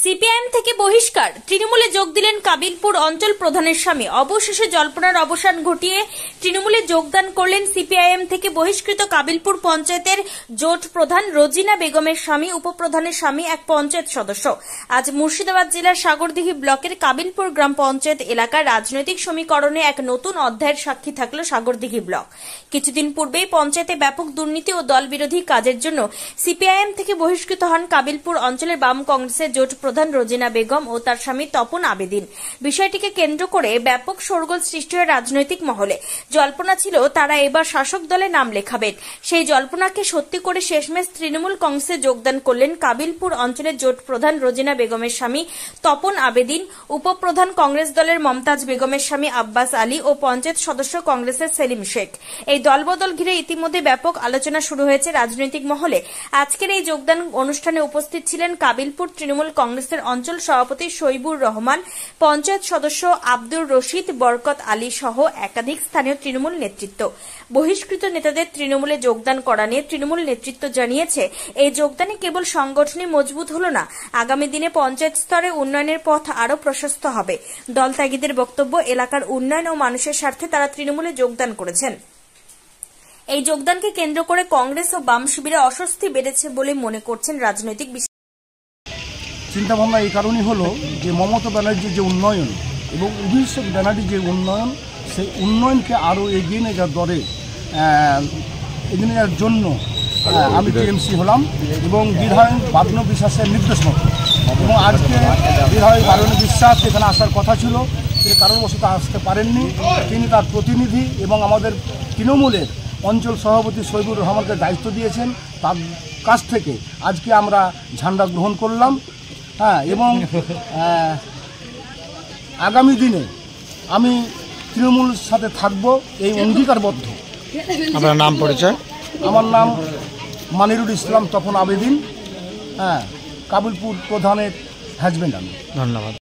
CPIM থেকে বহিষ্কার, তৃণমূলে যোগ দিলেন কাবিলপুর অঞ্চল প্রধানের স্বামী। অবশেষে জল্পনার অবসান ঘটিয়ে তৃণমূলে যোগদান করলেন সিপিআইএম থেকে বহিষ্কৃত কাবিলপুর পঞ্চায়েতের জোট প্রধান রোজিনা বেগমের স্বামী, উপপ্রধানের স্বামী, এক পঞ্চায়েত সদস্য। আজ মুর্শিদাবাদ জেলার সাগরদিঘি ব্লকের কাবিলপুর গ্রাম পঞ্চায়েত এলাকার রাজনৈতিক সমীকরণে এক নতুন অধ্যায়ের সাক্ষী থাকল সাগরদিঘি ব্লক। কিছুদিন পূর্বেই পঞ্চায়েতে ব্যাপক দুর্নীতি ও দলবিরোধী কাজের জন্য সিপিআইএম থেকে বহিষ্কৃত হন কাবিলপুর অঞ্চলের বাম কংগ্রেসের জোট প্রধান রোজিনা বেগম ও তার স্বামী তপন আবেদিন। বিষয়টিকে কেন্দ্র করে ব্যাপক শোরগোল সৃষ্টি হয় রাজনৈতিক মহলে। জল্পনা ছিল তারা এবার শাসক দলে নাম লেখাবেন। সেই জল্পনাকে সত্যি করে শেষমেশ তৃণমূল কংগ্রেসে যোগদান করলেন কাবিলপুর অঞ্চলের জোট প্রধান রোজিনা বেগমের স্বামী তপন আবেদিন, উপপ্রধান কংগ্রেস দলের মমতাজ বেগমের স্বামী আব্বাস আলী ও পঞ্চায়েত সদস্য কংগ্রেসের সেলিম শেখ। এই দলবদল ঘিরে ইতিমধ্যে ব্যাপক আলোচনা শুরু হয়েছে রাজনৈতিক মহলে। আজকের এই যোগদান অনুষ্ঠানে উপস্থিত ছিলেন কাবিলপুর তৃণমূল কংগ্রেসের অঞ্চল সভাপতি শৈবুর রহমান, পঞ্চায়েত সদস্য আব্দুর রশিদ, বরকত আলী সহ একাধিক স্থানীয় তৃণমূল নেতৃত্ব। বহিষ্কৃত নেতাদের তৃণমূলে যোগদান করা নিয়ে তৃণমূল নেতৃত্ব জানিয়েছে, এই যোগদানে কেবল সংগঠনই মজবুত হল না, আগামী দিনে পঞ্চায়েত স্তরে উন্নয়নের পথ আরও প্রশস্ত হবে। দল ত্যাগীদের বক্তব্য, এলাকার উন্নয়ন ও মানুষের স্বার্থে তারা তৃণমূলে যোগদান করেছেন। এই যোগদানকে কেন্দ্র করে কংগ্রেস ও বাম শিবিরে অস্বস্তি বেড়েছে বলে মনে করছেন রাজনৈতিক চিন্তাভাবনা। এই কারণেই হলো যে মমতা ব্যানার্জির যে উন্নয়ন এবং অভিষেক ব্যানার্জির যে উন্নয়ন, সেই উন্নয়নকে আরও এগিয়ে নিয়ে যাওয়ার দরে এগিয়ে নেওয়ার জন্য আমি টিএমসি হলাম এবং বিধায়ক বাবনু বিশ্বাসের নির্দেশ মতো। এবং আজকে বিধায়ক বাবনু বিশ্বাস এখানে আসার কথা ছিল, তিনি কারণবশত আসতে পারেননি। তিনি তার প্রতিনিধি এবং আমাদের তৃণমূলের অঞ্চল সভাপতি শৈবুর রহমানকে দায়িত্ব দিয়েছেন, তার কাছ থেকে আজকে আমরা ঝান্ডা গ্রহণ করলাম। এবং আগামী দিনে আমি তৃণমূলের সাথে থাকব, এই অঙ্গীকারবদ্ধ। আপনার নাম পরিচয়? আমার নাম মানিরুল ইসলাম তপন আবেদিন, কাবিলপুর প্রধানের হাজবেন্ড আমি। ধন্যবাদ।